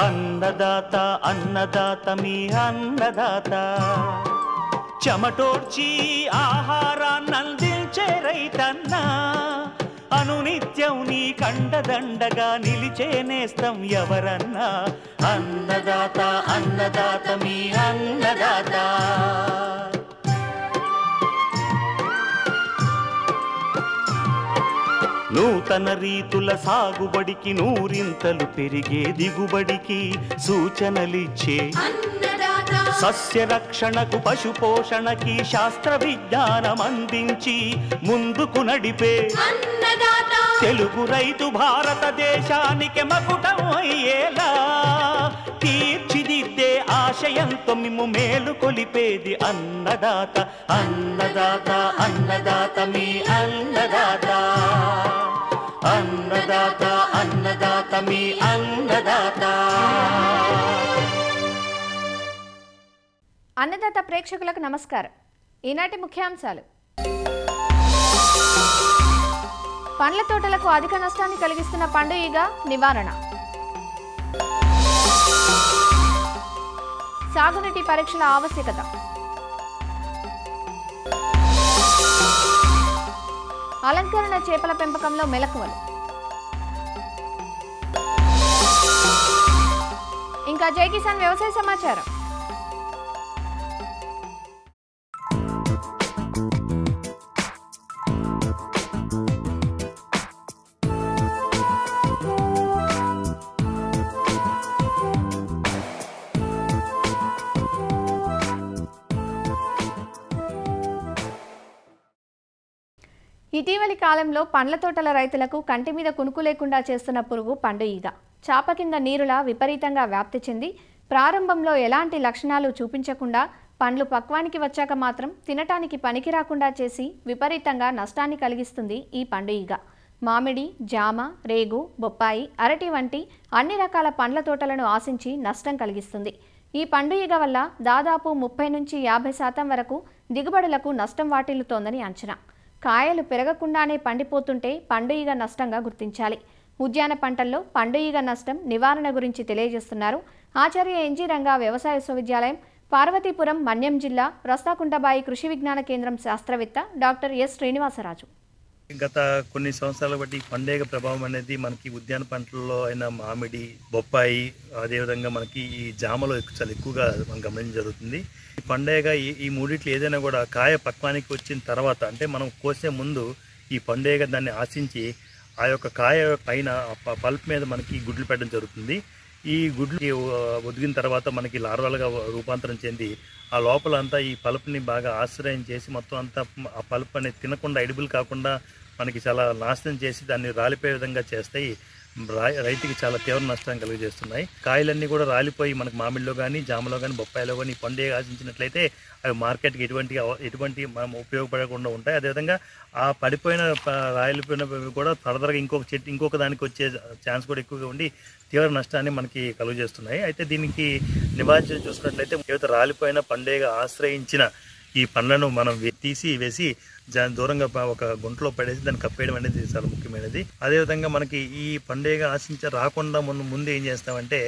అన్నదాత అన్నదాత మీ అన్నదాత చెమటోడ్చి ఆహారాన్నందించే రైతన్నా అనునిత్యం నీ కండదండగా నిలిచే నేస్తం ఎవరన్నా అన్నదాత అన్నదాత మీ అన్నదాత నూతన రీతుల సాగుబడికి నూరింతలు పెరిగే దిగుబడికి సూచనలిచ్చే సస్య రక్షణకు పశు పోషణకి శాస్త్ర విజ్ఞానం అందించి ముందుకు నడిపే తెలుగు రైతు భారతదేశానికి మకుటం అయ్యేలా తీర్చిదిద్దే ఆశయంతో మిమ్ము మేలు కొలిపేది అన్నదాత అన్నదాత అన్నదాత మీ అన్నదాత అన్నదాత అన్నదాత మీ అన్నదాత. అన్నదాత ప్రేక్షకులకు నమస్కారం. ఈనాటి ముఖ్యాంశాలు: పండ్ల తోటలకు అధిక నష్టాన్ని కలిగిస్తున్న పండు ఈగ నివారణ, సాగునీటి పరీక్షల ఆవశ్యకత, అలంకరణ చేపల పెంపకంలో మెలకువలు, ఇంకా జై కిసాన్ వ్యవసాయ సమాచారం. ఇటీవలి కాలంలో పండ్ల తోటల రైతులకు కంటి మీద కునుకు లేకుండా చేస్తున్న పురుగు పండు ఈగ. చాప కింద నీరులా విపరీతంగా వ్యాప్తి చెంది ప్రారంభంలో ఎలాంటి లక్షణాలు చూపించకుండా పండ్లు పక్వానికి వచ్చాక మాత్రం తినటానికి పనికి రాకుండా చేసి విపరీతంగా నష్టాన్ని కలిగిస్తుంది ఈ పండు ఈగ. మామిడి, జామ, రేగు, బొప్పాయి, అరటి వంటి అన్ని రకాల పండ్ల తోటలను ఆశించి నష్టం కలిగిస్తుంది. ఈ పండు ఈగ వల్ల దాదాపు 30 నుంచి 50% వరకు దిగుబడులకు నష్టం వాటిల్లుతోందని అంచనా. కాయలు పెరగకుండానే పండిపోతుంటే పండు ఈగ నష్టంగా గుర్తించాలి. ఉద్యాన పంటల్లో పండు ఈగ నష్టం నివారణ గురించి తెలియజేస్తున్నారు ఆచార్య ఎన్జీ రంగా వ్యవసాయ విశ్వవిద్యాలయం, పార్వతీపురం, మన్యం జిల్లా రస్తాకుంటబాయి కృషి విజ్ఞాన కేంద్రం శాస్త్రవేత్త డాక్టర్ ఎస్ శ్రీనివాసరాజు. గత కొన్ని సంవత్సరాల బట్టి పండుగ ప్రభావం అనేది మనకి ఉద్యాన పంటల్లో అయిన మామిడి, బొప్పాయి, అదేవిధంగా మనకి ఈ జామలో చాలా ఎక్కువగా మనం గమనించడం జరుగుతుంది. ఈ పండుగ ఈ మూడిట్లు ఏదైనా కూడా కాయ పక్వానికి వచ్చిన తర్వాత, అంటే మనం కోసే ముందు ఈ పండుగ దాన్ని ఆశించి ఆ యొక్క కాయ పైన పల్ప్ మీద మనకి గుడ్లు పెట్టడం జరుగుతుంది. ఈ గుడ్లు ఒదిగిన తర్వాత మనకి లార్వాలుగా రూపాంతరం చెంది ఆ లోపల అంతా ఈ పల్ప్ని బాగా ఆశ్రయం చేసి మొత్తం అంతా ఆ పల్ప్ అనేది తినకుండా, ఎడిబుల్ కాకుండా మనకి చాలా నాశనం చేసి దాన్ని రాలిపోయే విధంగా చేస్తాయి. రైతుకి చాలా తీవ్ర నష్టాన్ని కలిగజేస్తున్నాయి. కాయలన్నీ కూడా రాలిపోయి మనకి మామిడిలో కానీ, జామలో కానీ, బొప్పాయిలో కానీ ఈ పండుగ ఆశించినట్లయితే అవి మార్కెట్కి ఎటువంటి మనం ఉపయోగపడకుండా ఉంటాయి. అదేవిధంగా ఆ పడిపోయిన రాలిపోయినవి కూడా ఫర్దర్గా ఇంకొక దానికి వచ్చే ఛాన్స్ కూడా ఎక్కువగా ఉండి తీవ్ర నష్టాన్ని మనకి కలుగజేస్తున్నాయి. అయితే దీనికి నివారణ చూసుకున్నట్లయితే ఏవైతే రాలిపోయిన పండుగ ఆశ్రయించిన ఈ పండ్లను మనం వేసి దూరంగా ఒక గుంటలో పడేసి దాన్ని కప్పేయడం అనేది చాలా ముఖ్యమైనది. అదేవిధంగా మనకి ఈ పండుగ రాకుండా ముందు ఏం చేస్తామంటే,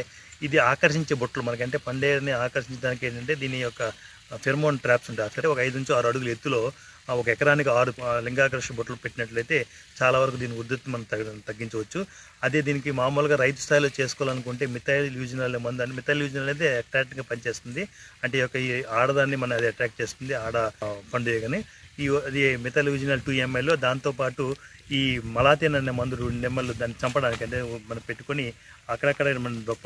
ఇది ఆకర్షించే బొట్లు మనకంటే పండుగని ఆకర్షించడానికి ఏంటంటే దీని యొక్క ఫెర్మోన్ ట్రాప్స్ ఉంటాయి. అట్లయితే ఒక 5 నుంచి 6 అడుగుల ఎత్తులో ఒక ఎకరానికి 6 లింగాకర్షణ బొట్లు పెట్టినట్లయితే చాలా వరకు దీని ఉధృతి మనం తగ్గించవచ్చు. అదే దీనికి మామూలుగా రైతు స్థాయిలో చేసుకోవాలనుకుంటే మిథైల్ యూజినాల్ మందు అని, మిథైల్ యూజినాల్ అయితే అట్రాక్ట్గా పనిచేస్తుంది. అంటే ఈ ఆడదాన్ని మనం అది అట్రాక్ట్ చేస్తుంది, ఆడ పండుగని. అది మిథైల్ యూజినాల్ 2 ml. దాంతోపాటు ఈ మలాథిన్ అనే మందు 2 ml దాన్ని చంపడానికి, అంటే మనం పెట్టుకొని అక్కడక్కడ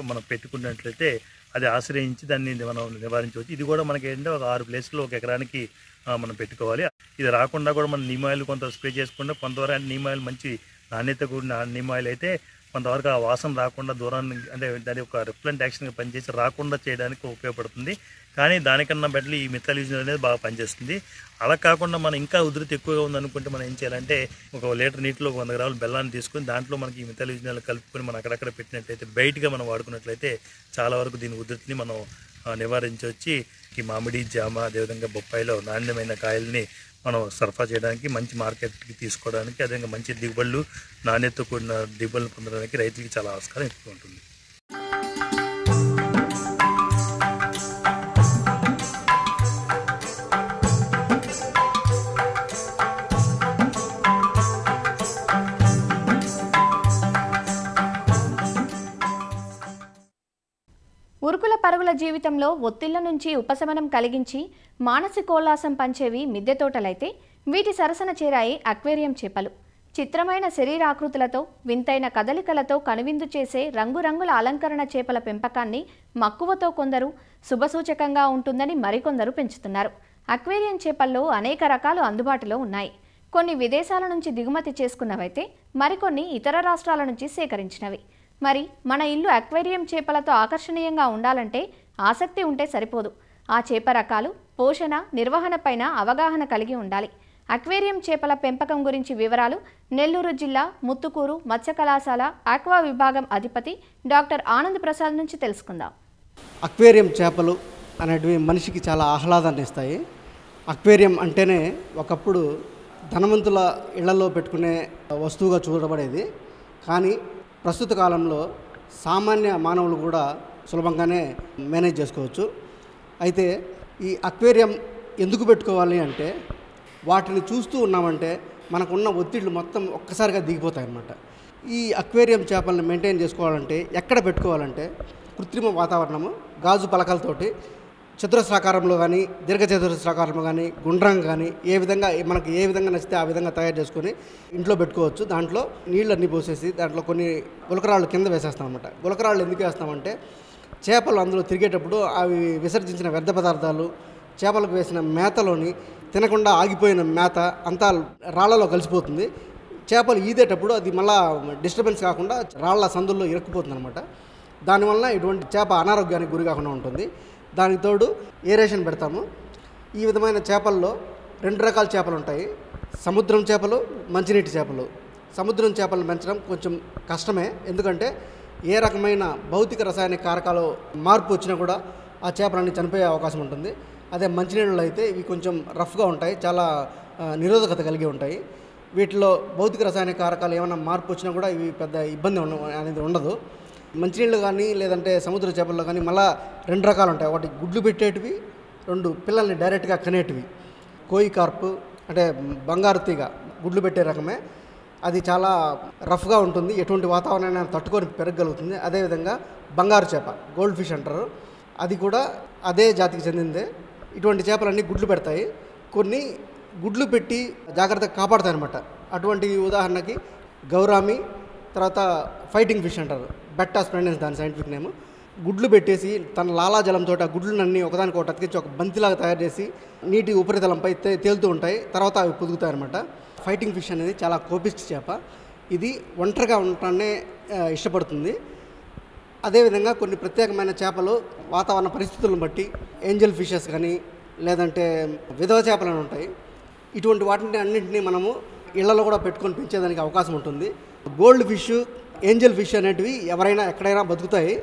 మనం పెట్టుకున్నట్లయితే అది ఆశ్రయించి దాన్ని మనం నివారించవచ్చు. ఇది కూడా మనకి ఏంటంటే ఒక 6 ప్లేస్లో ఒక ఎకరానికి మనం పెట్టుకోవాలి. ఇది రాకుండా కూడా మనం నీమ్ ఆయిల్ కొంత స్ప్రే చేసుకుంటే కొంతవరకు నీమ్ ఆయిల్ మంచి నాణ్యత కూడిన నీమ్ ఆయిల్ అయితే కొంతవరకు ఆ వాసన రాకుండా దూరాన్ని, అంటే దాని ఒక రిప్లెంట్ యాక్షన్గా పనిచేసి రాకుండా చేయడానికి ఉపయోగపడుతుంది. కానీ దానికన్నా బెటర్ ఈ మిథైల్ యూజినాల్ అనేది బాగా పనిచేస్తుంది. అలా కాకుండా మనం ఇంకా ఉధృతి ఎక్కువగా ఉందనుకుంటే మనం ఏం చేయాలంటే, 1 లీటర్ నీటిలో 100 గ్రాముల బెల్లాన్ని తీసుకొని దాంట్లో మనకి ఈ మిథైల్ యూజినాల్ కలుపుకొని మనం అక్కడక్కడ పెట్టినట్లయితే, బయటగా మనం వాడుకున్నట్లయితే చాలా వరకు దీని ఉధృతిని మనం నివారించవచ్చు. ఈ మామిడి, జామ, అదేవిధంగా బొప్పాయిలో నాణ్యమైన కాయల్ని మనం సరఫరా చేయడానికి, మంచి మార్కెట్కి తీసుకోవడానికి, అదేవిధంగా మంచి దిగుబడులు, నాణ్యత కూడిన దిగుబడులు పొందడానికి రైతులకి చాలా ఆస్కారం ఎక్కువ ఉంటుంది. జీవితంలో ఒత్తిళ్ల నుంచి ఉపశమనం కలిగించి మానసికోల్లాసం పంచేవి మిద్దె తోటలైతే వీటి సరసన చేరాయి అక్వేరియం చేపలు. చిత్రమైన శరీరాకృతులతో వింతైన కదలికలతో కనువిందు చేసే రంగురంగుల అలంకరణ చేపల పెంపకాన్ని మక్కువతో కొందరు, శుభసూచకంగా ఉంటుందని మరికొందరు పెంచుతున్నారు. అక్వేరియం చేపల్లో అనేక రకాలు అందుబాటులో ఉన్నాయి. కొన్ని విదేశాల నుంచి దిగుమతి చేసుకున్నవైతే మరికొన్ని ఇతర రాష్ట్రాల నుంచి సేకరించినవి. మరి మన ఇల్లు అక్వేరియం చేపలతో ఆకర్షణీయంగా ఉండాలంటే ఆసక్తి ఉంటే సరిపోదు. ఆ చేప రకాలు, పోషణ, నిర్వహణపైన అవగాహన కలిగి ఉండాలి. అక్వేరియం చేపల పెంపకం గురించి వివరాలు నెల్లూరు జిల్లా ముత్తుకూరు మత్స్య కళాశాల ఆక్వా విభాగం అధిపతి డాక్టర్ ఆనంద్ ప్రసాద్ నుంచి తెలుసుకుందాం. అక్వేరియం చేపలు అనేటివి మనిషికి చాలా ఆహ్లాదాన్ని ఇస్తాయి. అక్వేరియం అంటేనే ఒకప్పుడు ధనవంతుల ఇళ్లలో పెట్టుకునే వస్తువుగా చూడబడేది. కానీ ప్రస్తుత కాలంలో సామాన్య మానవులు కూడా సులభంగానే మేనేజ్ చేసుకోవచ్చు. అయితే ఈ అక్వేరియం ఎందుకు పెట్టుకోవాలి అంటే, వాటిని చూస్తూ ఉన్నామంటే మనకున్న ఒత్తిళ్లు మొత్తం ఒక్కసారిగా దిగిపోతాయి అన్నమాట. ఈ అక్వేరియం చేపలను మెయింటైన్ చేసుకోవాలంటే ఎక్కడ పెట్టుకోవాలంటే, కృత్రిమ వాతావరణము, గాజు పలకలతోటి చతురస్రాకారంలో కానీ, దీర్ఘచతురస్రాకారంలో కానీ, గుండ్రంగా కానీ మనకి ఏ విధంగా నచ్చితే ఆ విధంగా తయారు చేసుకొని ఇంట్లో పెట్టుకోవచ్చు. దాంట్లో నీళ్ళన్నీ పోసేసి దాంట్లో కొన్ని గులకరాళ్ళు కింద వేసేస్తాం అన్నమాట. గులకరాళ్ళు ఎందుకు వేస్తామంటే, చేపలు అందులో తిరిగేటప్పుడు అవి విసర్జించిన వ్యర్థ పదార్థాలు, చేపలకు వేసిన మేతలోని తినకుండా ఆగిపోయిన మేత అంతా రాళ్లలో కలిసిపోతుంది. చేపలు ఈదేటప్పుడు అది మళ్ళా డిస్టర్బెన్స్ కాకుండా రాళ్ల సందుల్లో ఇరుక్కుపోతుంది అనమాట. దానివల్ల ఇటువంటి చేప అనారోగ్యానికి గురి కాకుండా ఉంటుంది. దానికి తోడు ఏరేషన్ పెడతాము. ఈ విధమైన చేపల్లో 2 రకాల చేపలు ఉంటాయి: సముద్రం చేపలు, మంచినీటి చేపలు. సముద్రం చేపలు పెంచడం కొంచెం కష్టమే, ఎందుకంటే ఏ రకమైన భౌతిక రసాయనిక కారకాలు మార్పు వచ్చినా కూడా ఆ చేపలన్నీ చనిపోయే అవకాశం ఉంటుంది. అదే మంచినీళ్ళలో అయితే ఇవి కొంచెం రఫ్గా ఉంటాయి, చాలా నిరోధకత కలిగి ఉంటాయి. వీటిలో భౌతిక రసాయనిక కారకాలు ఏమైనా మార్పు వచ్చినా కూడా ఇవి పెద్ద ఇబ్బంది అనేది ఉండదు. మంచినీళ్ళు కానీ లేదంటే సముద్ర చేపల్లో కానీ మళ్ళీ 2 రకాలు ఉంటాయి. ఒకటి గుడ్లు పెట్టేటివి, 2 పిల్లల్ని డైరెక్ట్గా కనేటివి. కోయి కార్పు అంటే బంగారు తీగ గుడ్లు పెట్టే రకమే. అది చాలా రఫ్గా ఉంటుంది, ఎటువంటి వాతావరణాన్ని తట్టుకొని పెరగగలుగుతుంది. అదేవిధంగా బంగారు చేప, గోల్డ్ ఫిష్ అంటారు, అది కూడా అదే జాతికి చెందిందే. ఇటువంటి చేపలన్నీ గుడ్లు పెడతాయి. కొన్ని గుడ్లు పెట్టి జాగ్రత్తగా కాపాడుతాయి అన్నమాట. అటువంటి ఉదాహరణకి గౌరామి, తర్వాత ఫైటింగ్ ఫిష్ అంటారు, బెట్టా స్ప్రెండెన్స్ దాని సైంటిఫిక్ నేమ్. గుడ్లు పెట్టేసి తన లాలాజలంతో ఆ గుడ్లన్నీ ఒకదానికొకటి అతికించి ఒక బంతిలాగా తయారు చేసి నీటి ఉపరితలంపై తేలుతూ ఉంటాయి. తర్వాత అవి పొదుగుతాయి అన్నమాట. ఫైటింగ్ ఫిష్ అనేది చాలా కోపిస్ట్ చేప. ఇది ఒంటరిగా ఉండటాన్నే ఇష్టపడుతుంది. అదేవిధంగా కొన్ని ప్రత్యేకమైన చేపలు వాతావరణ పరిస్థితులను బట్టి ఏంజల్ ఫిషెస్ కానీ లేదంటే విధవ చేపలు అని ఉంటాయి. ఇటువంటి వాటిని అన్నింటినీ మనము ఇళ్లలో కూడా పెట్టుకొని పెంచేదానికి అవకాశం ఉంటుంది. గోల్డ్ ఫిష్, ఏంజల్ ఫిష్ అనేటివి ఎవరైనా ఎక్కడైనా బతుకుతాయి.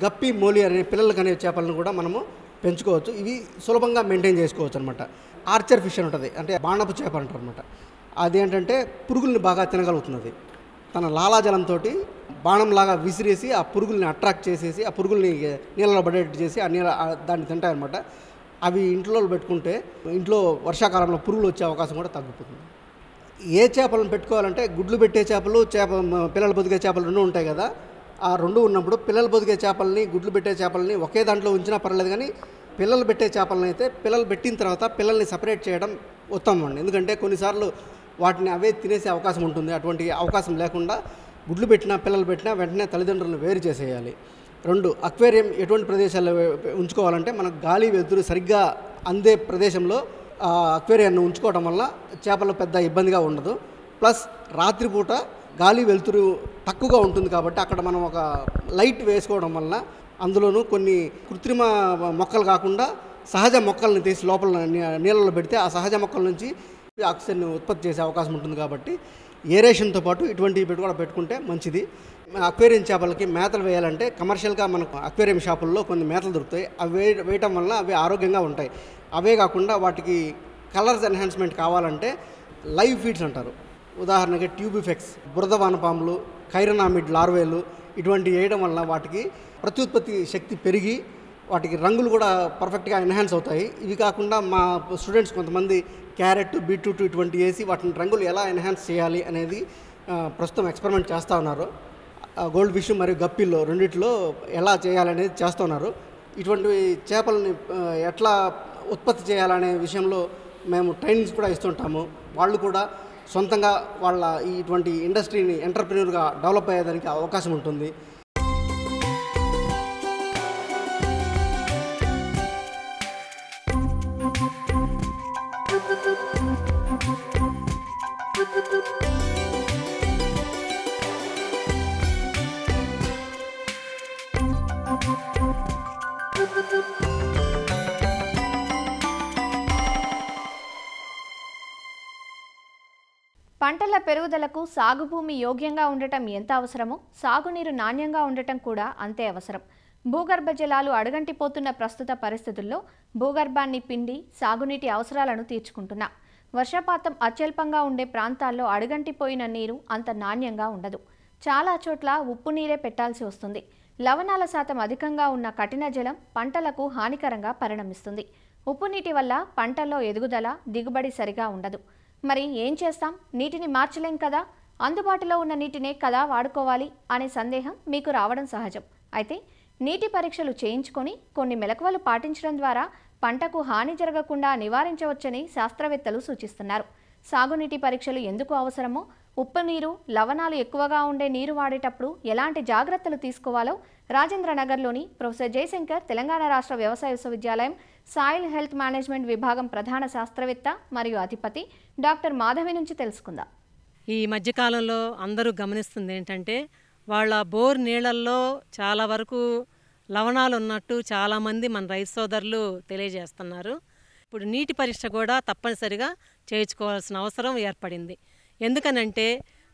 గప్పి, మోలి అనే పిల్లలకు అనే చేపలను కూడా మనము పెంచుకోవచ్చు. ఇవి సులభంగా మెయింటైన్ చేసుకోవచ్చు అనమాట. ఆర్చర్ ఫిష్ అని ఉంటుంది, అంటే బాణపు చేప అంటారు అనమాట. అదేంటంటే పురుగుల్ని బాగా తినగలుగుతున్నది. తన లాలాజలంతో బాణంలాగా విసిరేసి ఆ పురుగుల్ని అట్రాక్ట్ చేసేసి ఆ పురుగుల్ని నీళ్ళలో పడేట్టు చేసి ఆ నీళ్ళ దాన్ని తింటాయన్నమాట. అవి ఇంట్లో పెట్టుకుంటే ఇంట్లో వర్షాకాలంలో పురుగులు వచ్చే అవకాశం కూడా తగ్గిపోతుంది. ఏ చేపలను పెట్టుకోవాలంటే, గుడ్లు పెట్టే చేపలు, పిల్లలు పొదిగే చేపలు 2 ఉంటాయి కదా. ఆ 2 ఉన్నప్పుడు పిల్లలు పొదిగే చేపల్ని, గుడ్లు పెట్టే చేపల్ని ఒకే దాంట్లో ఉంచినా పర్లేదు. కానీ పిల్లలు పెట్టే చేపలను అయితే పిల్లలు పెట్టిన తర్వాత పిల్లల్ని సపరేట్ చేయడం ఉత్తమం అండి. ఎందుకంటే కొన్నిసార్లు వాటిని అవే తినేసే అవకాశం ఉంటుంది. అటువంటి అవకాశం లేకుండా గుడ్లు పెట్టినా పిల్లలు పెట్టినా వెంటనే తల్లిదండ్రులను వేరు చేసేయాలి. 2, అక్వేరియం ఎటువంటి ప్రదేశాల్లో ఉంచుకోవాలంటే, మనకు గాలి వెలుతురు సరిగ్గా అందే ప్రదేశంలో అక్వేరియాన్ని ఉంచుకోవడం వల్ల చేపలు పెద్ద ఇబ్బందిగా ఉండదు. ప్లస్ రాత్రిపూట గాలి వెలుతురు తక్కువగా ఉంటుంది కాబట్టి అక్కడ మనం ఒక లైట్ వేసుకోవడం వల్ల, అందులోనూ కొన్ని కృత్రిమ మొక్కలు కాకుండా సహజ మొక్కల్ని తీసి లోపల నీళ్ళలో పెడితే ఆ సహజ మొక్కల నుంచి ఆక్సిజన్ ఉత్పత్తి చేసే అవకాశం ఉంటుంది. కాబట్టి ఏరేషన్తో పాటు ఇటువంటివి కూడా పెట్టుకుంటే మంచిది. అక్వేరియం చేపలకి మేతలు వేయాలంటే కమర్షియల్గా మనకు అక్వేరియం షాపుల్లో కొన్ని మేతలు దొరుకుతాయి. అవి వేయటం వల్ల అవి ఆరోగ్యంగా ఉంటాయి. అవే కాకుండా వాటికి కలర్స్ ఎన్హాన్స్మెంట్ కావాలంటే లైవ్ ఫీడ్స్ అంటారు. ఉదాహరణకి ట్యూబిఫెక్స్, బురద వానపాములు, కైరనామిడ్ లార్వేలు ఇటువంటివి వేయడం వల్ల వాటికి ప్రత్యుత్పత్తి శక్తి పెరిగి వాటికి రంగులు కూడా పర్ఫెక్ట్గా ఎన్హాన్స్ అవుతాయి. ఇవి కాకుండా మా స్టూడెంట్స్ కొంతమంది క్యారెట్, బీట్రూట్ ఇటువంటి వేసి వాటిని రంగులు ఎలా ఎన్హాన్స్ చేయాలి అనేది ప్రస్తుతం ఎక్స్పెరిమెంట్ చేస్తూ ఉన్నారు. గోల్డ్ ఫిష్ మరియు గప్పిల్లో రెండిట్లో ఎలా చేయాలనేది చేస్తున్నారు. ఇటువంటి చేపలని ఎట్లా ఉత్పత్తి చేయాలనే విషయంలో మేము ట్రైనింగ్స్ కూడా ఇస్తుంటాము. వాళ్ళు కూడా సొంతంగా వాళ్ళ ఇటువంటి ఇండస్ట్రీని ఎంటర్ప్రెన్యూర్గా డెవలప్ అయ్యేదానికి అవకాశం ఉంటుంది. పంటల పెరుగుదలకు సాగు భూమి యోగ్యంగా ఉండటం ఎంత అవసరమో సాగునీరు నాణ్యంగా ఉండటం కూడా అంతే అవసరం. భూగర్భ జలాలు అడుగంటిపోతున్న ప్రస్తుత పరిస్థితుల్లో భూగర్భాన్ని పిండి సాగునీటి అవసరాలను తీర్చుకుంటున్నాం. వర్షపాతం అత్యల్పంగా ఉండే ప్రాంతాల్లో అడుగంటిపోయిన నీరు అంత నాణ్యంగా ఉండదు. చాలా చోట్ల ఉప్పు నీరే పెట్టాల్సి వస్తుంది. లవణాల శాతం అధికంగా ఉన్న కఠిన జలం పంటలకు హానికరంగా పరిణమిస్తుంది. ఉప్పు నీటి వల్ల పంటల్లో ఎదుగుదల, దిగుబడి సరిగా ఉండదు. మరి ఏం చేస్తాం? నీటిని మార్చలేం కదా, అందుబాటులో ఉన్న నీటినే కదా వాడుకోవాలి అనే సందేహం మీకు రావడం సహజం. అయితే నీటి పరీక్షలు చేయించుకొని కొన్ని మెలకువలు పాటించడం ద్వారా పంటకు హాని జరగకుండా నివారించవచ్చని శాస్త్రవేత్తలు సూచిస్తున్నారు. సాగునీటి పరీక్షలు ఎందుకు అవసరమో, ఉప్పు నీరు, లవణాలు ఎక్కువగా ఉండే నీరు వాడేటప్పుడు ఎలాంటి జాగ్రత్తలు తీసుకోవాలో రాజేంద్రనగర్లోని ప్రొఫెసర్ జయశంకర్ తెలంగాణ రాష్ట్ర వ్యవసాయ విశ్వవిద్యాలయం సాయిల్ హెల్త్ మేనేజ్మెంట్ విభాగం ప్రధాన శాస్త్రవేత్త మరియు అధిపతి డాక్టర్ మాధవి నుంచి తెలుసుకుందాం. ఈ మధ్యకాలంలో అందరూ గమనిస్తుంది ఏంటంటే వాళ్ళ బోర్ నీళ్ళల్లో చాలా వరకు లవణాలు ఉన్నట్టు చాలామంది మన రైతు సోదరులు తెలియజేస్తున్నారు. ఇప్పుడు నీటి పరీక్ష కూడా తప్పనిసరిగా చేయించుకోవాల్సిన అవసరం ఏర్పడింది. ఎందుకనంటే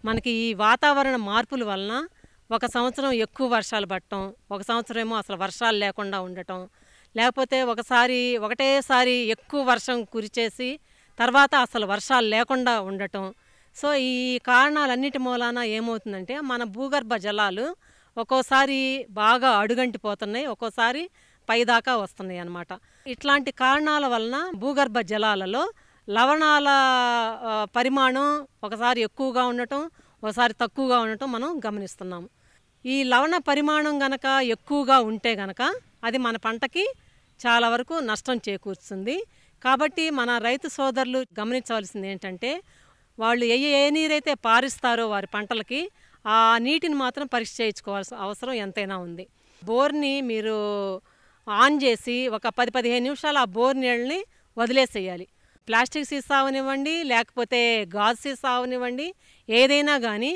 మనకి ఈ వాతావరణ మార్పుల వలన ఒక సంవత్సరం ఎక్కువ వర్షాలు పడటం, ఒక సంవత్సరం ఏమో అసలు వర్షాలు లేకుండా ఉండటం, లేకపోతే ఒకటేసారి ఎక్కువ వర్షం కురిచేసి తర్వాత అసలు వర్షాలు లేకుండా ఉండటం. సో ఈ కారణాలన్నిటి మూలాన ఏమవుతుందంటే మన భూగర్భ జలాలు ఒక్కోసారి బాగా అడుగంటిపోతున్నాయి, ఒక్కోసారి పైదాకా వస్తున్నాయి అన్నమాట. ఇట్లాంటి కారణాల వలన భూగర్భ జలాలలో లవణాల పరిమాణం ఒకసారి ఎక్కువగా ఉండటం, ఒకసారి తక్కువగా ఉండటం మనం గమనిస్తున్నాము. ఈ లవణ పరిమాణం గనక ఎక్కువగా ఉంటే గనక అది మన పంటకి చాలా వరకు నష్టం చేకూరుస్తుంది. కాబట్టి మన రైతు సోదరులు గమనించవలసింది ఏంటంటే వాళ్ళు ఏ నీరైతే పారిస్తారో వారి పంటలకి ఆ నీటిని మాత్రం పరీక్ష చేయించుకోవాల్సిన అవసరం ఎంతైనా ఉంది. బోర్ని మీరు ఆన్ చేసి ఒక 10-15 నిమిషాలు ఆ బోర్ నీళ్ళని వదిలేసేయాలి. ప్లాస్టిక్ సీసా అవనివ్వండి, లేకపోతే గాజు సీసా అవనివ్వండి, ఏదైనా కానీ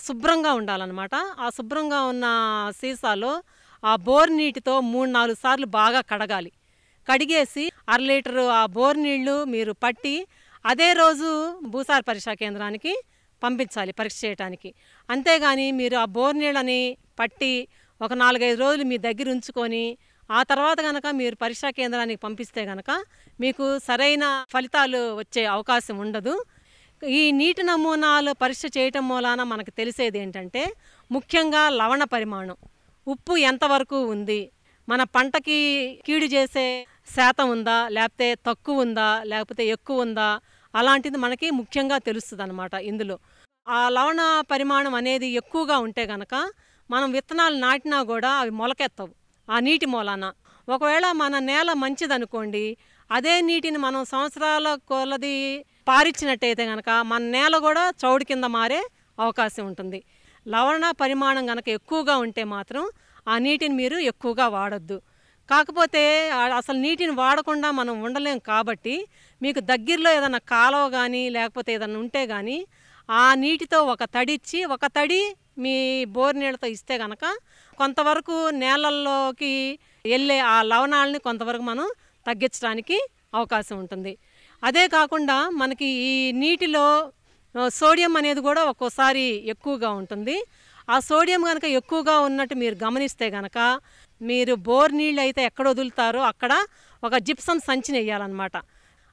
శుభ్రంగా ఉండాలన్నమాట. ఆ శుభ్రంగా ఉన్న సీసాలో ఆ బోర్ నీటితో 3-4 సార్లు బాగా కడగాలి. కడిగేసి 1/2 లీటరు ఆ బోర్ నీళ్లు మీరు పట్టి అదే రోజు భూసార పరీక్షా కేంద్రానికి పంపించాలి పరీక్ష చేయడానికి. అంతేగాని మీరు ఆ బోర్ నీళ్ళని పట్టి ఒక 4-5 రోజులు మీ దగ్గర ఉంచుకొని ఆ తర్వాత కనుక మీరు పరీక్షా కేంద్రానికి పంపిస్తే కనుక మీకు సరైన ఫలితాలు వచ్చే అవకాశం ఉండదు. ఈ నీటి నమూనాలు పరీక్ష చేయటం మూలాన మనకు తెలిసేది ఏంటంటే ముఖ్యంగా లవణ పరిమాణం, ఉప్పు ఎంతవరకు ఉంది, మన పంటకి కీడు చేసే శాతం ఉందా, లేకపోతే తక్కువ ఉందా, లేకపోతే ఎక్కువ ఉందా, అలాంటిది మనకి ముఖ్యంగా తెలుస్తుంది అన్నమాట. ఇందులో ఆ లవణ పరిమాణం అనేది ఎక్కువగా ఉంటే కనుక మనం విత్తనాలు నాటినా కూడా అవి మొలకెత్తవు ఆ నీటి మూలాన. ఒకవేళ మన నేల మంచిదనుకోండి, అదే నీటిని మనం సంవత్సరాల కొలది పారించినట్టయితే కనుక మన నేల కూడా చౌడు కింద మారే అవకాశం ఉంటుంది. లవణ పరిమాణం కనుక ఎక్కువగా ఉంటే మాత్రం ఆ నీటిని మీరు ఎక్కువగా వాడొద్దు. కాకపోతే అసలు నీటిని వాడకుండా మనం ఉండలేం కాబట్టి మీకు దగ్గరలో ఏదైనా కాలువ కానీ లేకపోతే ఏదైనా ఉంటే కానీ ఆ నీటితో ఒక తడి ఇచ్చి, ఒక తడి మీ బోర్ నీళ్ళతో ఇస్తే కనుక కొంతవరకు నేలల్లోకి వెళ్ళే ఆ లవణాలని కొంతవరకు మనం తగ్గించడానికి అవకాశం ఉంటుంది. అదే కాకుండా మనకి ఈ నీటిలో సోడియం అనేది కూడా ఒక్కోసారి ఎక్కువగా ఉంటుంది. ఆ సోడియం కనుక ఎక్కువగా ఉన్నట్టు మీరు గమనిస్తే కనుక మీరు బోర్ నీళ్ళు అయితే ఎక్కడ వదులుతారో అక్కడ ఒక జిప్సమ్ సంచిని వేయాలన్నమాట.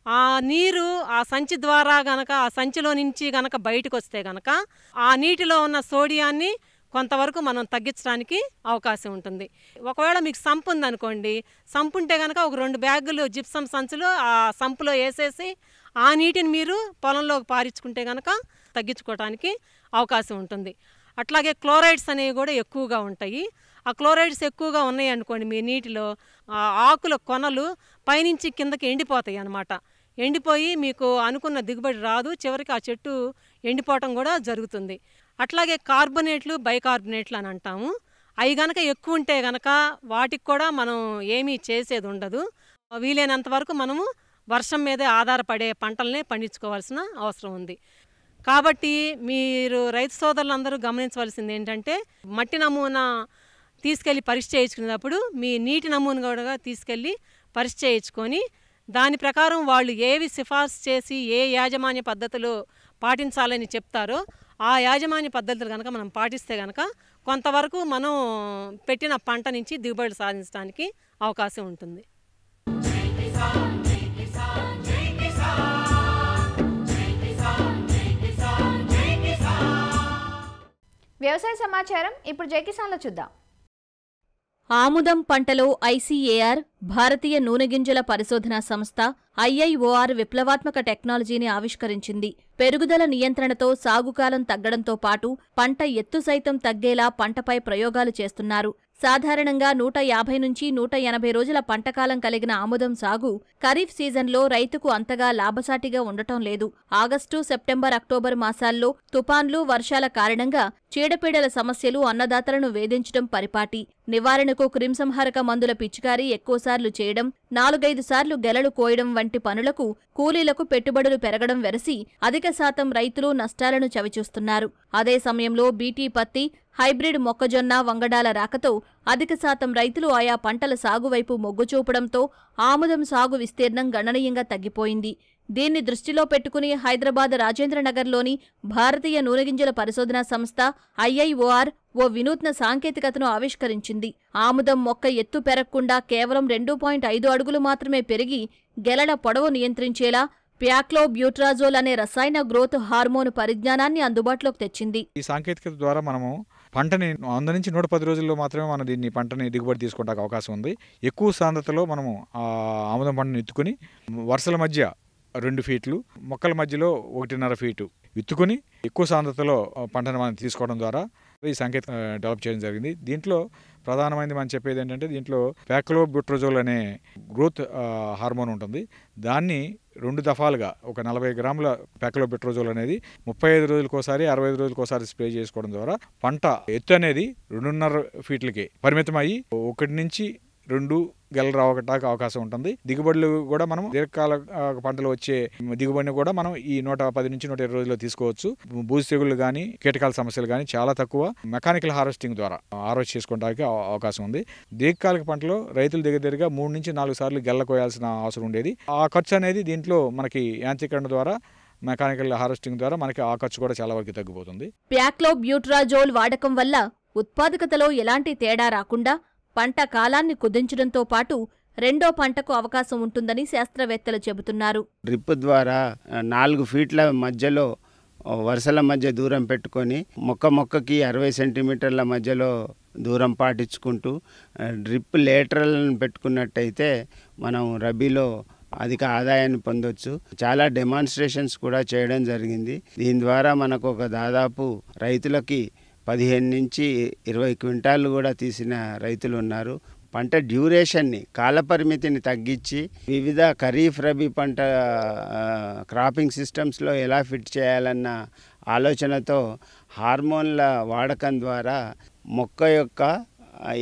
ఆ నీరు ఆ సంచి ద్వారా గనక ఆ సంచిలో నుంచి గనక బయటకు వస్తే గనక ఆ నీటిలో ఉన్న సోడియాన్ని కొంతవరకు మనం తగ్గించడానికి అవకాశం ఉంటుంది. ఒకవేళ మీకు సంపు ఉందనుకోండి, సంపు ఉంటే కనుక ఒక 2 బ్యాగులు జిప్సమ్ సంచులు ఆ సంపులో వేసేసి ఆ నీటిని మీరు పొలంలోకి పారించుకుంటే కనుక తగ్గించుకోవడానికి అవకాశం ఉంటుంది. అట్లాగే క్లోరైడ్స్ అనేవి కూడా ఎక్కువగా ఉంటాయి. ఆ ఆ క్లోరైడ్స్ ఎక్కువగా ఉన్నాయి అనుకోండి మీ నీటిలో, ఆ ఆకుల కొనలు పైనుంచి కిందకి ఎండిపోతాయి అన్నమాట. ఎండిపోయి మీకు అనుకున్న దిగుబడి రాదు, చివరికి ఆ చెట్టు ఎండిపోవటం కూడా జరుగుతుంది. అట్లాగే కార్బొనేట్లు, బైకార్బొనేట్లు అని అంటాము. అవి గనక ఎక్కువ ఉంటే గనక వాటికి కూడా మనం ఏమీ చేసేది ఉండదు. వీలైనంత వరకు మనము వర్షం మీదే ఆధారపడే పంటలనే పండించుకోవాల్సిన అవసరం ఉంది. కాబట్టి మీరు రైతు సోదరులందరూ గమనించవలసింది ఏంటంటే, మట్టి నమూనా తీసుకెళ్ళి పరీక్ష చేయించుకునేటప్పుడు మీ నీటి నమూనా కూడా తీసుకెళ్ళి పరీక్ష చేయించుకొని దాని ప్రకారం వాళ్ళు ఏవి సిఫార్సు చేసి ఏ యాజమాన్య పద్ధతులు పాటించాలని చెప్తారో ఆ యాజమాన్య పద్ధతులు కనుక మనం పాటిస్తే కనుక కొంతవరకు మనం పెట్టిన పంట నుంచి దిగుబడి సాధించడానికి అవకాశం ఉంటుంది. వ్యవసాయ సమాచారం ఇప్పుడు జై కిసాన్లో చూద్దాం. ఆముదం పంటలో ఐసీఏఆర్, భారతీయ నూనె గింజల పరిశోధనా సంస్థ ఐఐఓఆర్ విప్లవాత్మక టెక్నాలజీని ఆవిష్కరించింది. పెరుగుదల నియంత్రణతో సాగుకాలం తగ్గడంతో పాటు పంట ఎత్తు సైతం తగ్గేలా పంటపై ప్రయోగాలు చేస్తున్నారు. సాధారణంగా 150 నుంచి 180 రోజుల పంటకాలం కలిగిన ఆముదం సాగు ఖరీఫ్ సీజన్లో రైతుకు అంతగా లాభసాటిగా ఉండటం లేదు. ఆగస్టు, సెప్టెంబర్, అక్టోబర్ మాసాల్లో తుపాన్లు, వర్షాల కారణంగా చీడపీడల సమస్యలు అన్నదాతలను వేధించడం పరిపాటి. నివారణకు క్రిమిసంహారక మందుల పిచికారీ ఎక్కువసార్లు చేయడం, 4-5 సార్లు గెలలు కోయడం వంటి పనులకు కూలీలకు పెట్టుబడులు పెరగడం వెరసి అధిక శాతం రైతులు నష్టాలను చవిచూస్తున్నారు. అదే సమయంలో బీటీ పత్తి, హైబ్రిడ్ మొక్కజొన్న, వంగడాల రాకతో అధిక శాతం రైతులు ఆయా పంటల సాగువైపు మొగ్గు చూపడంతో ఆముదం సాగు విస్తీర్ణం గణనీయంగా తగ్గిపోయింది. దీన్ని దృష్టిలో పెట్టుకుని హైదరాబాద్ రాజేంద్రనగర్లోని భారతీయ నూనె గింజల పరిశోధనా సంస్థ ఐఐఓఆర్ ఓ వినూత్న సాంకేతికతను ఆవిష్కరించింది. ఆముదం మొక్క ఎత్తు పెరగకుండా కేవలం 2.5 అడుగులు మాత్రమే పెరిగి గెలల పొడవు నియంత్రించేలా ప్యాక్లోబ్యూట్రాజోల్ అనే రసాయన గ్రోత్ హార్మోన్ పరిజ్ఞానాన్ని అందుబాటులోకి తెచ్చింది. ఈ సాంకేతికత ద్వారా మనము పంటని 100 నుంచి 110 రోజుల్లో మాత్రమే మనం దీన్ని పంటని దిగుబడి తీసుకోవడానికి అవకాశం ఉంది. ఎక్కువ సాంద్రతలో మనము ఆముదం పంటను ఎత్తుకుని వరుసల మధ్య 2 ఫీట్లు, మొక్కల మధ్యలో 1.5 ఫీటు విత్తుకొని ఎక్కువ సాంద్రతలో పంటను మనం తీసుకోవడం ద్వారా ఈ సాంకేతిక డెవలప్ చేయడం జరిగింది. దీంట్లో ప్రధానమైనది మనం చెప్పేది ఏంటంటే, దీంట్లో ప్యాక్లోబ్యూట్రాజోల్ అనే గ్రోత్ హార్మోన్ ఉంటుంది. దాన్ని 2 దఫాలుగా ఒక 40 గ్రాముల ప్యాక్లోబ్యూట్రాజోల్ అనేది 35 రోజులకోసారి, 65 రోజులకోసారి స్ప్రే చేసుకోవడం ద్వారా పంట ఎత్తు అనేది 2.5 ఫీట్లకి పరిమితమయ్యి 1 నుంచి 2 గెలలు రావడానికి అవకాశం ఉంటుంది. దిగుబడులు కూడా మనం దీర్ఘకాల పంటలు వచ్చే దిగుబడిని కూడా మనం ఈ 110 నుంచి 120 రోజుల్లో తీసుకోవచ్చు. బూజు తెగుళ్ళు కానీ, కీటకాల సమస్యలు కానీ చాలా తక్కువ మెకానికల్ హార్వెస్టింగ్ ద్వారా హార్వెస్ట్ చేసుకోవడానికి అవకాశం ఉంది. దీర్ఘకాలిక పంటలో రైతులు దగ్గరగా 3 నుంచి 4 సార్లు గెల్ల కోయాల్సిన అవసరం ఉండేది. ఆ ఖర్చు అనేది దీంట్లో మనకి యాంత్రీకరణ ద్వారా, మెకానికల్ హార్వెస్టింగ్ ద్వారా మనకి ఆ ఖర్చు కూడా చాలా వరకు తగ్గిపోతుంది. ప్యాక్లోబ్యూట్రాజోల్ వాడకం వల్ల ఉత్పాదకతలో ఎలాంటి తేడా రాకుండా పంట కాలాన్ని కుదించడంతో పాటు రెండో పంటకు అవకాశం ఉంటుందని శాస్త్రవేత్తలు చెబుతున్నారు. డ్రిప్ ద్వారా 4 ఫీట్ల మధ్యలో వరుసల మధ్య దూరం పెట్టుకొని మొక్కకి 60 సెంటీమీటర్ల మధ్యలో దూరం పాటించుకుంటూ డ్రిప్ లేటరల్ని పెట్టుకున్నట్టయితే మనం రబీలో అధిక ఆదాయాన్ని పొందొచ్చు. చాలా డెమాన్స్ట్రేషన్స్ కూడా చేయడం జరిగింది. దీని ద్వారా మనకు ఒక దాదాపు రైతులకి 15 నుంచి 20 క్వింటాళ్ళు కూడా తీసిన రైతులు ఉన్నారు. పంట డ్యూరేషన్ని, కాలపరిమితిని తగ్గించి వివిధ ఖరీఫ్, రబీ పంట క్రాపింగ్ సిస్టమ్స్లో ఎలా ఫిట్ చేయాలన్న ఆలోచనతో హార్మోన్ల వాడకం ద్వారా మొక్క యొక్క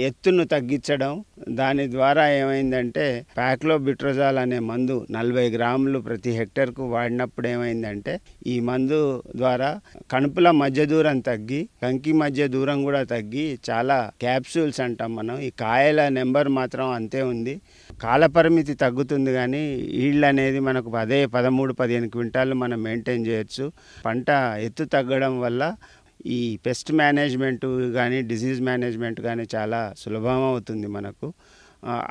ఎత్తును తగ్గించడం, దాని ద్వారా ఏమైందంటే ప్యాక్లోబ్యూట్రాజోల్ అనే మందు 40 గ్రాములు ప్రతి హెక్టర్కు వాడినప్పుడు ఏమైందంటే ఈ మందు ద్వారా కణుపుల మధ్య దూరం తగ్గి, కంకి మధ్య దూరం కూడా తగ్గి, చాలా క్యాప్సూల్స్ అంటాం మనం, ఈ కాయల నెంబర్ మాత్రం అంతే ఉంది. కాలపరిమితి తగ్గుతుంది కానీ ఈల్డ్ అనేది మనకు 13-15 క్వింటాలు మనం మెయింటైన్ చేయొచ్చు. పంట ఎత్తు తగ్గడం వల్ల ఈ పెస్ట్ మేనేజ్మెంట్ కానీ, డిసీజ్ మేనేజ్మెంట్ కానీ చాలా సులభం అవుతుంది మనకు.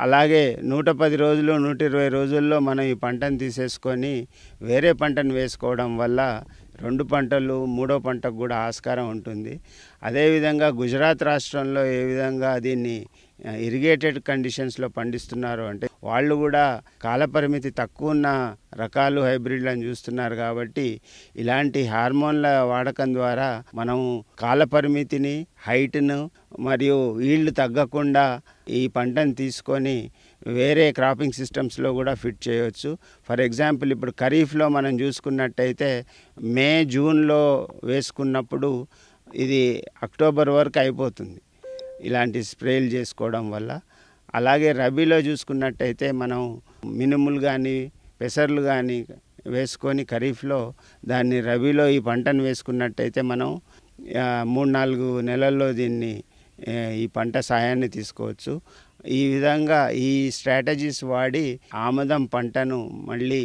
అలాగే 110 రోజులు, 120 రోజుల్లో మనం ఈ పంటను తీసేసుకొని వేరే పంటను వేసుకోవడం వల్ల 2 పంటలు, 3వ పంటకు కూడా ఆస్కారం ఉంటుంది. అదేవిధంగా గుజరాత్ రాష్ట్రంలో ఏ విధంగా దీన్ని ఇరిగేటెడ్ కండిషన్స్లో పండిస్తున్నారు అంటే, వాళ్ళు కూడా కాలపరిమితి తక్కువ ఉన్న రకాలు హైబ్రిడ్లను చూస్తున్నారు. కాబట్టి ఇలాంటి హార్మోన్ల వాడకం ద్వారా మనం కాల పరిమితిని, హైట్ను మరియు ఈల్డ్ తగ్గకుండా ఈ పంటను తీసుకొని వేరే క్రాపింగ్ సిస్టమ్స్లో కూడా ఫిట్ చేయవచ్చు. ఫర్ ఎగ్జాంపుల్ ఇప్పుడు ఖరీఫ్లో మనం చూసుకున్నట్టయితే మే జూన్లో వేసుకున్నప్పుడు ఇది అక్టోబర్ వరకు అయిపోతుంది ఇలాంటి స్ప్రేలు చేసుకోవడం వల్ల. అలాగే రబీలో చూసుకున్నట్టయితే మనం మినుములు కానీ పెసర్లు కానీ వేసుకొని ఖరీఫ్లో దాన్ని రబీలో ఈ పంటను వేసుకున్నట్టయితే మనం 3-4 నెలల్లో దీన్ని ఈ పంట సాయాన్ని తీసుకోవచ్చు. ఈ విధంగా ఈ స్ట్రాటజీస్ వాడి ఆముదం పంటను మళ్ళీ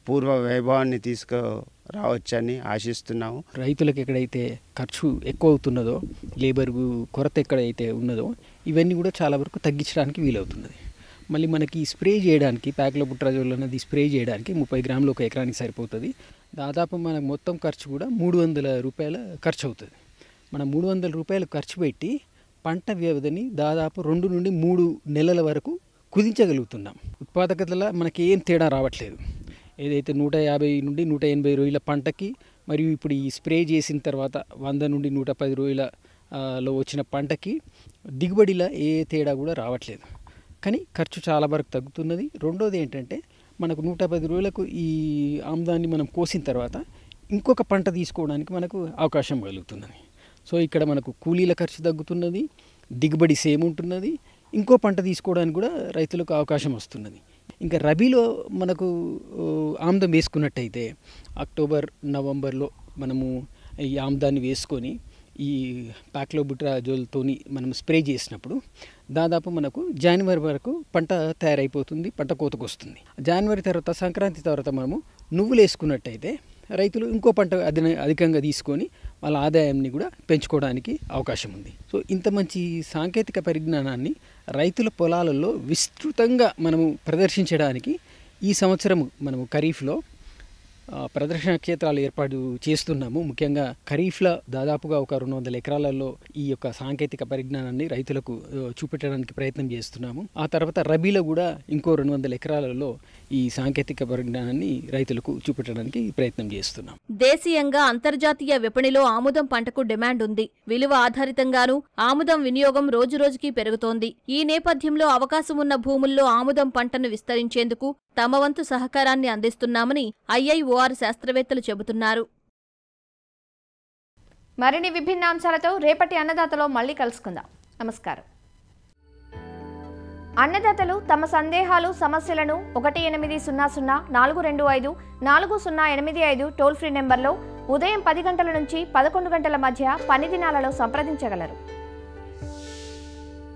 పూర్వ వైభవాన్ని తీసుకురావచ్చని ఆశిస్తున్నాము. రైతులకు ఎక్కడైతే ఖర్చు ఎక్కువ అవుతున్నదో, లేబర్ కొరత ఎక్కడైతే ఉన్నదో ఇవన్నీ కూడా చాలా వరకు తగ్గించడానికి వీలవుతున్నది. మళ్ళీ మనకి స్ప్రే చేయడానికి ప్యాక్లోబుట్రాజోల్ అనేది స్ప్రే చేయడానికి 30 గ్రాములు ఒక ఎకరానికి సరిపోతుంది. దాదాపు మనకు మొత్తం ఖర్చు కూడా 300 రూపాయల ఖర్చు అవుతుంది. మనం 300 రూపాయలు ఖర్చు పెట్టి పంట వ్యవధిని దాదాపు 2 నుండి 3 నెలల వరకు కుదించగలుగుతున్నాం. ఉత్పాదకతలో మనకి ఏం తేడా రావట్లేదు. ఏదైతే 150 నుండి 180 రోజుల పంటకి మరియు ఇప్పుడు ఈ స్ప్రే చేసిన తర్వాత 100 నుండి 110 రోజులలో వచ్చిన పంటకి దిగుబడిలో ఏ తేడా కూడా రావట్లేదు. కానీ ఖర్చు చాలా వరకు తగ్గుతున్నది. రెండోది ఏంటంటే మనకు 110 రోజులకు ఈ ఆముదాన్ని మనం కోసిన తర్వాత ఇంకొక పంట తీసుకోవడానికి మనకు అవకాశం కలుగుతున్నది. సో ఇక్కడ మనకు కూలీల ఖర్చు తగ్గుతున్నది, దిగుబడి సేమ్ ఉంటున్నది, ఇంకో పంట తీసుకోవడానికి కూడా రైతులకు అవకాశం వస్తున్నది. ఇంకా రబీలో మనకు ఆముదం వేసుకున్నట్టయితే అక్టోబర్ నవంబర్లో మనము ఈ ఆముదాన్ని వేసుకొని ఈ ప్యాక్లోబుట్రాజోల్తోని మనం స్ప్రే చేసినప్పుడు దాదాపు మనకు జనవరి వరకు పంట తయారైపోతుంది, పంట కోతకు వస్తుంది. జనవరి తర్వాత సంక్రాంతి తర్వాత మనము నువ్వులు వేసుకున్నట్టయితే రైతులు ఇంకో పంట అధికంగా తీసుకొని వాళ్ళ ఆదాయాన్ని కూడా పెంచుకోవడానికి అవకాశం ఉంది. సో ఇంత మంచి సాంకేతిక పరిజ్ఞానాన్ని రైతుల పొలాలలో విస్తృతంగా మనము ప్రదర్శించడానికి ఈ సంవత్సరం మనము ఖరీఫ్లో ప్రదర్శన క్షేత్రాలు ఏర్పాటు చేస్తున్నాము. ముఖ్యంగా ఖరీఫ్లో దాదాపుగా ఒక 200 ఎకరాలలో ఈ యొక్క సాంకేతిక పరిజ్ఞానాన్ని రైతులకు చూపెట్టడానికి ప్రయత్నం చేస్తున్నాము. ఆ తర్వాత రబీలో కూడా ఇంకో 200 ఎకరాలలో ఈ సాంకేతిక పరిజ్ఞానాన్ని రైతులకు చూపెట్టడానికి ప్రయత్నం చేస్తున్నాం. దేశీయంగా అంతర్జాతీయ విపణిలో ఆముదం పంటకు డిమాండ్ ఉంది. విలువ ఆధారితంగానూ ఆముదం వినియోగం రోజురోజుకీ పెరుగుతోంది. ఈ నేపథ్యంలో అవకాశం ఉన్న భూముల్లో ఆముదం పంటను విస్తరించేందుకు తమ వంతు సహకారాన్ని అందిస్తున్నామని IIOR శాస్త్రవేత్తలు చెబుతున్నారు. మరిన్ని విభిన్న అంశాలతో రేపటి అన్నదాతలో మళ్ళీ కలుసుకుందాం. నమస్కారం. అన్నదాతలు తమ సందేహాలు, సమస్యలను 1800-425-4085 టోల్ ఫ్రీ నెంబర్లో ఉదయం 10 గంటల నుంచి 11 గంటల మధ్య పని దినాలలో సంప్రదించగలరు.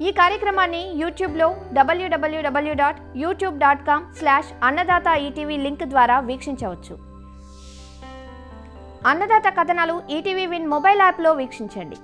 ఈ కార్యక్రమాన్ని యూట్యూబ్లో www.youtube.com/అన్నదాత-ETV లింక్ ద్వారా వీక్షించవచ్చు. అన్నదాత కథనాలు ఈటీవీ విన్ మొబైల్ యాప్లో వీక్షించండి.